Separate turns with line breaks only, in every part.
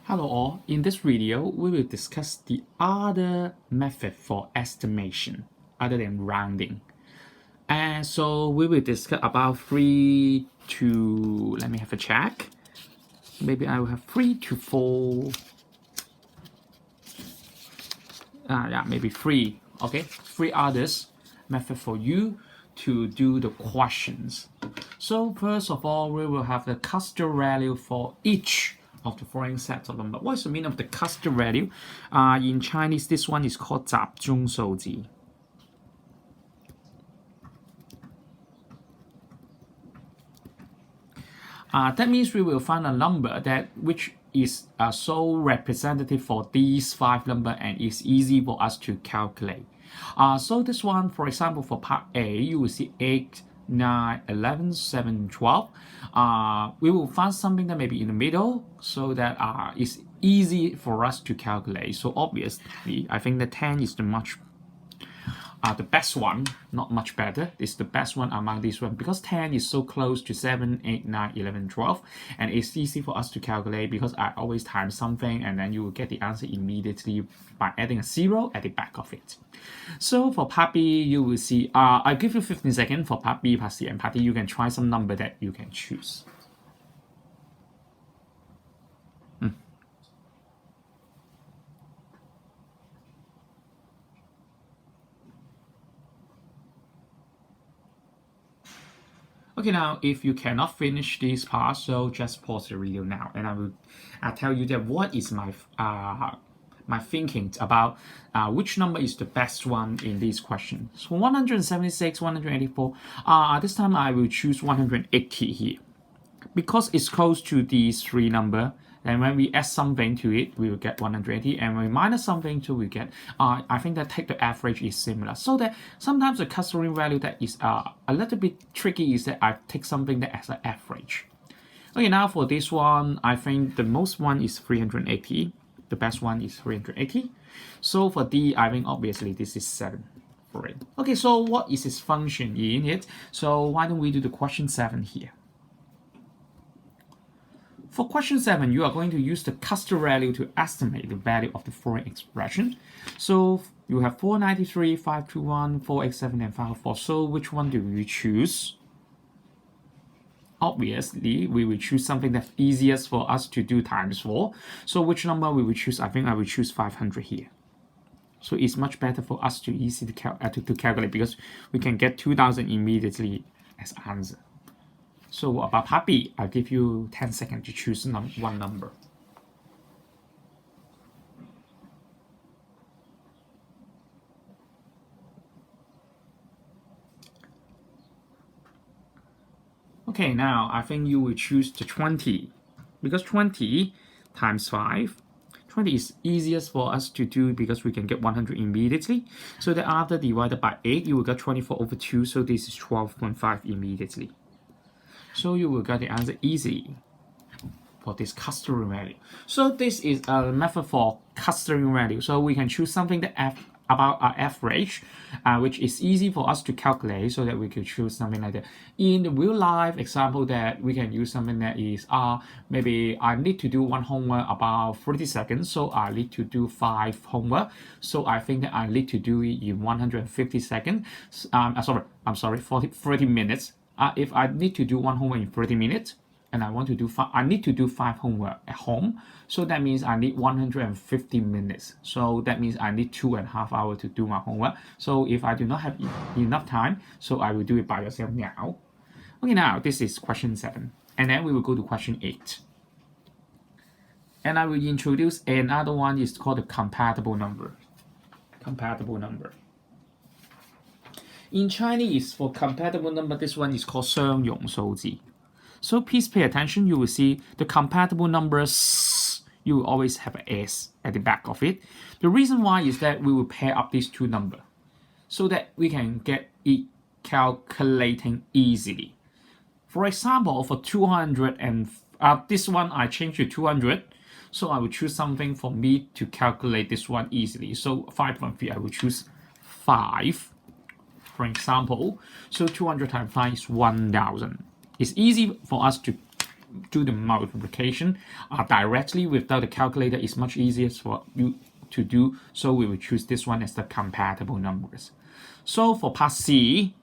Hello all, in this video we will discuss the other method for estimation other than rounding. And so we will discuss about 3 to, let me have a check, maybe I will have 3 to 4, maybe 3, okay, 3 others method for you to do the questions. So first of all, we will have the cluster value for each of the following sets of numbers. What is the meaning of the cluster value? In Chinese, this one is called 集中數字. That means we will find a number that which is so representative for these 5 numbers and is easy for us to calculate. So this one, for example, for part A, you will see 8, 9, 11, 7, 12. We will find something that may be in the middle so that it's easy for us to calculate. So obviously, I think the 10 is the best one, not much better. It's the best one among these ones because 10 is so close to 7, 8, 9, 11, 12. And it's easy for us to calculate because I always times something and then you will get the answer immediately by adding a 0 at the back of it. So for part B, you will see, I give you 15 seconds for part B, part C, and part D. You can try some number that you can choose. Okay, now if you cannot finish this part, so just pause the video now, and I will tell you that what is my thinking about which number is the best one in this question. So 176, 184. This time I will choose 180 here because it's close to these 3 numbers. And when we add something to it, we will get 180. And when we minus something to, we get, I think that take the average is similar. So that sometimes the clustering value that is a little bit tricky is that I take something that as an average. Okay, now for this one, I think the most one is 380. The best one is 380. So for D, I think obviously this is 7 for it. Okay, so what is its function in it? So why don't we do the question 7 here? For question 7, you are going to use the cluster value to estimate the value of the following expression. So you have 493, 521, 487, and 504. So which one do you choose? Obviously, we will choose something that's easiest for us to do times 4. So which number we will choose? I think I will choose 500 here. So it's much better for us to easy to calculate because we can get 2000 immediately as answer. So about part B, I'll give you 10 seconds to choose one number. Okay, now I think you will choose the 20 because 20 times 5. 20 is easiest for us to do because we can get 100 immediately. So that after divided by 8, you will get 24 over 2. So this is 12.5 immediately. So you will get the answer easily for this clustering value. So this is a method for clustering value. So we can choose something that about our average, which is easy for us to calculate so that we could choose something like that. In the real life example that we can use something that is, maybe I need to do one homework about 30 seconds, so I need to do 5 homework. So I think that I need to do it in 150 seconds. 30 minutes. If I need to do one homework in 30 minutes, and I want to do I need to do 5 homework at home, so that means I need 150 minutes. So that means I need 2.5 hours to do my homework. So if I do not have enough time, so I will do it by yourself now. Okay, now this is question 7, and then we will go to question 8. And I will introduce another one is called the compatible number. Compatible number. In Chinese, for compatible number, this one is called 相容數字. So please pay attention. You will see the compatible numbers, you will always have an S at the back of it. The reason why is that we will pair up these 2 numbers so that we can get it calculating easily. For example, for 200 and this one I changed to 200. So I will choose something for me to calculate this one easily. So 5.3, I will choose 5. For example, so 200 times 5 is 1000. It's easy for us to do the multiplication directly without the calculator is much easier for you to do. So we will choose this one as the compatible numbers. So for part C,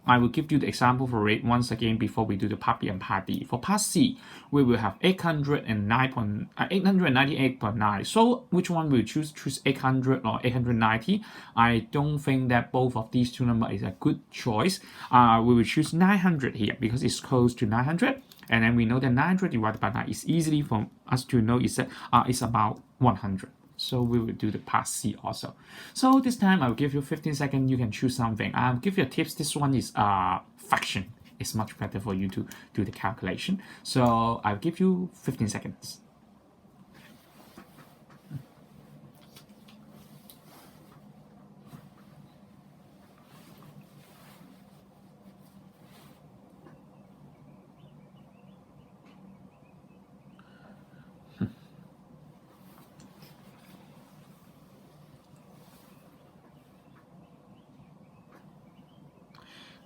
I will give you the example for it once again before we do the part B and part D. For part C, we will have 898.9. So which one will you choose? Choose 800 or 890. I don't think that both of these two numbers is a good choice. We will choose 900 here because it's close to 900. And then we know that 900 divided by 9 is easily for us to know is that it's about 100. So we will do the part C also. So this time I will give you 15 seconds. You can choose something. I'll give you a tips. This one is fraction. It's much better for you to do the calculation. So I'll give you 15 seconds.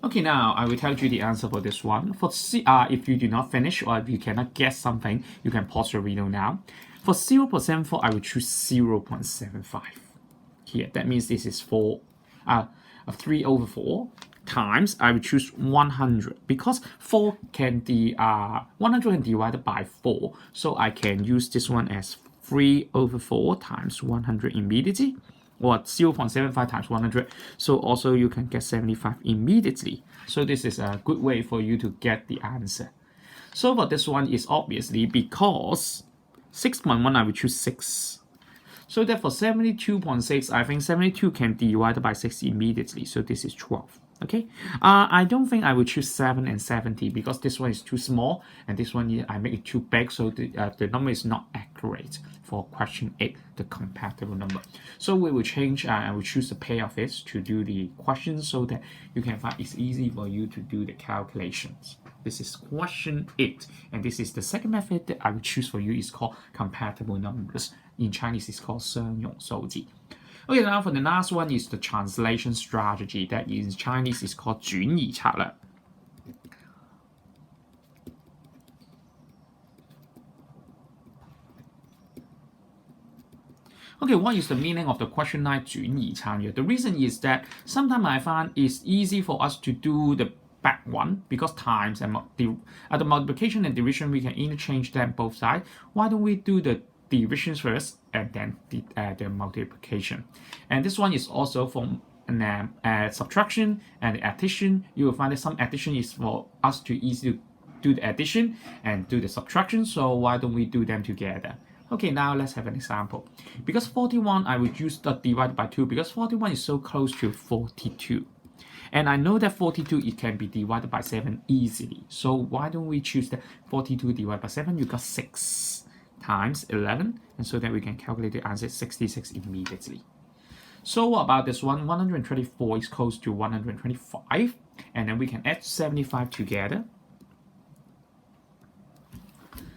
Okay, now I will tell you the answer for this one. For C, if you do not finish or if you cannot guess something, you can pause your video now. For 0.74, I will choose 0.75 here. That means this is 3 over 4 times. I will choose 100 because 100 can divide by 4. So I can use this one as 3 over 4 times 100 immediately. Or 0.75 times 100. So also you can get 75 immediately. So this is a good way for you to get the answer. So for this one is obviously because 6.1 I will choose 6. So therefore 72.6, I think 72 can divide by 6 immediately. So this is 12. Okay, I don't think I will choose 7 and 70 because this one is too small and this one I make it too big, so the number is not accurate for question 8, the compatible number. So we will change, I will choose a pair of it to do the questions so that you can find it's easy for you to do the calculations. This is question 8, and this is the second method that I will choose for you. Is called compatible numbers. In Chinese, it's called 生用收集. Okay, now for the last one is the translation strategy. That in Chinese is called 转移策略. Okay, what is the meaning of the question 9 转移策略? The reason is that sometimes I find it's easy for us to do the back one because times and the multiplication and division we can interchange them both sides. Why don't we do the divisions first and then the multiplication? And this one is also from subtraction and addition. You will find that some addition is for us to easily do the addition and do the subtraction. So why don't we do them together? Okay, now let's have an example. Because 41, I would use the divided by 2 because 41 is so close to 42. And I know that 42 it can be divided by 7 easily. So why don't we choose the 42 divided by 7? You got 6 times 11, and so that we can calculate the answer 66 immediately. So what about this one? 124 is close to 125, and then we can add 75 together.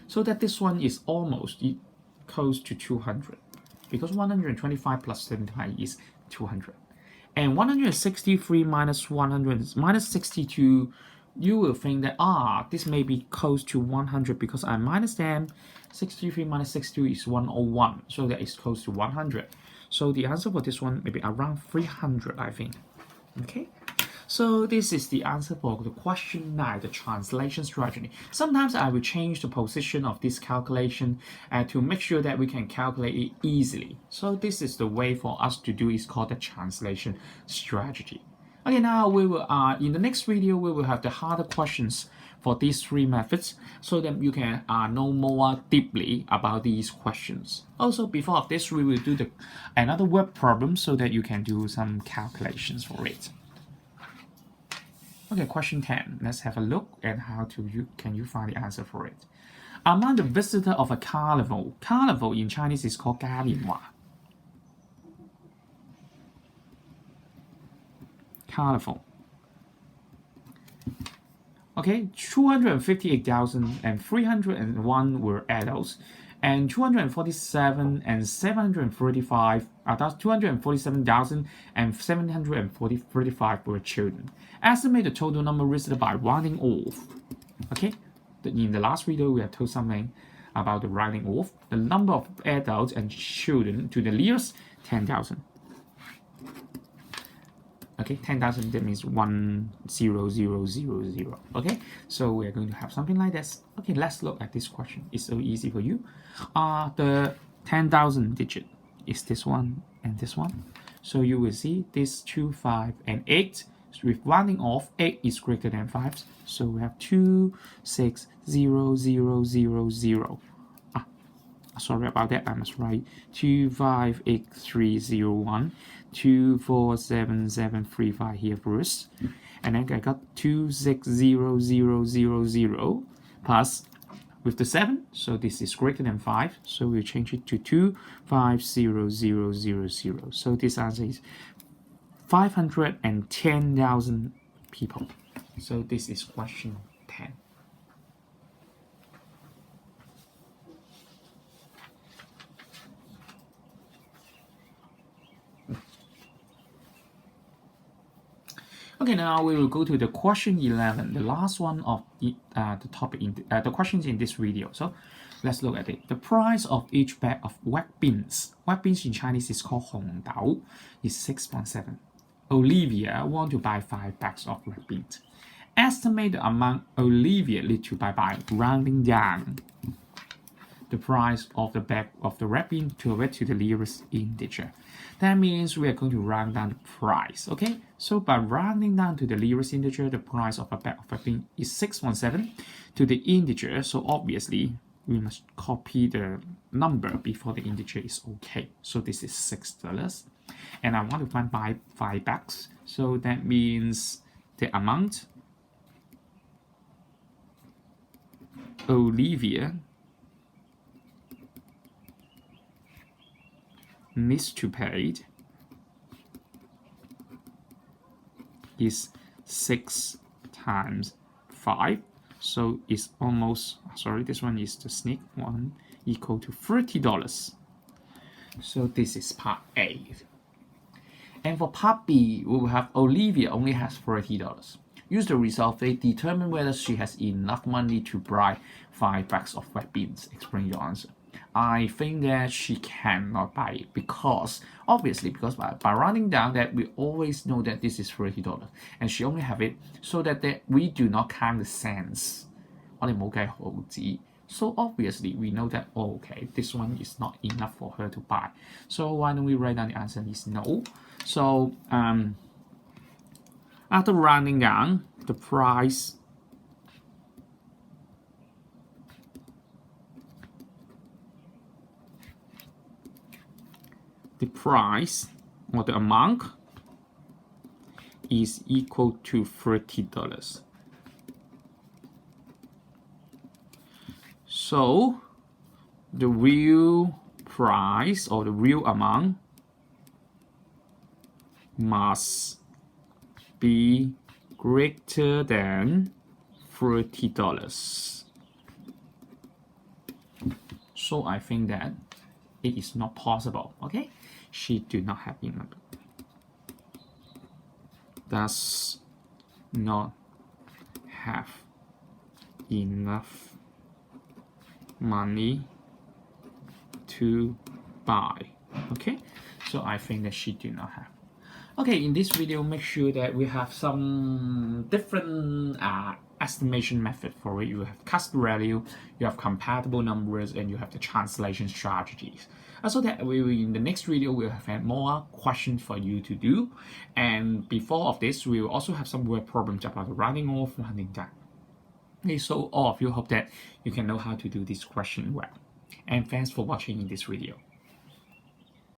So that this one is almost close to 200, because 125 plus 75 is 200. And 163 minus 100 minus 62, you will think that this may be close to 100 because I minus them. 63 minus 62 is 101, so that is close to 100. So the answer for this one may be around 300, I think. Okay, so this is the answer for the question 9, the translation strategy. Sometimes I will change the position of this calculation to make sure that we can calculate it easily. So this is the way for us to do is called the translation strategy. Okay, now we will in the next video we will have the harder questions for these 3 methods so that you can know more deeply about these questions. Also, before of this, we will do another word problem so that you can do some calculations for it. Okay, question 10. Let's have a look at how can you find the answer for it. Among the visitors of a carnival, carnival in Chinese is called 嘉年华. Carnival. Okay, 258,301 were adults, and 247 and 735, that's 247,745 were children. Estimate the total number visited by rounding off. Okay, in the last video, we have told something about the rounding off the number of adults and children to the nearest 10,000. Okay, 10,000, that means 10000. Okay, so we're going to have something like this. Okay, let's look at this question. It's so easy for you. The 10,000 digit is this one and this one. So you will see this 2, 5, and 8. With rounding off, 8 is greater than 5. So we have 2, 6, 0, 0, 0, 0. Sorry about that, I must write 2, 5, 8, 3, 0, 1, 2, 4, 7, 7, 3, 5 here first. And then I got 2, 6, 0, 0, 0, 0 plus with the 7, so this is greater than 5, so we'll change it to 2, 5, 0, 0, 0, 0. So this answer is 510,000 people. So this is question 10. Okay, now we will go to the question 11, the last one of the topic in the questions in this video. So let's look at it. The price of each bag of white beans in Chinese is called 红豆, is 6.7. Olivia want to buy 5 bags of red beans. Estimate the amount Olivia need to buy by rounding down the price of the bag of the red bean to the nearest integer. That means we are going to round down the price. Okay, so by rounding down to the nearest integer, the price of a bag of red bean is 6.7 to the integer. So obviously we must copy the number before the integer is okay. So this is $6. And I want to find 5 bags. So that means the amount Olivia needs to pay is 6 times 5. So it's almost, sorry, this one is the sneak one, equal to $30. So this is part A. And for part B, we will have Olivia only has $30. Use the result they determine whether she has enough money to buy 5 bags of red beans. Explain your answer. I think that she cannot buy it because by rounding down that we always know that this is $30 and she only have it so that we do not count the cents. 我哋冇計毫子. So obviously we know that okay, this one is not enough for her to buy. So why don't we write down the answer is no. So after rounding down the price or the amount is equal to $30. So the real price or the real amount must be greater than $30. So I think that it is not possible. Okay, she do not have enough. Does not have enough money to buy. Okay, so I think that she do not have. Okay, in this video, make sure that we have some different estimation method for it. You have custom value, you have compatible numbers, and you have the translation strategies. So that in the next video, we'll have more questions for you to do. And before of this, we will also have some word problems about the rounding off, rounding down. Okay, so all of you hope that you can know how to do this question well. And thanks for watching in this video.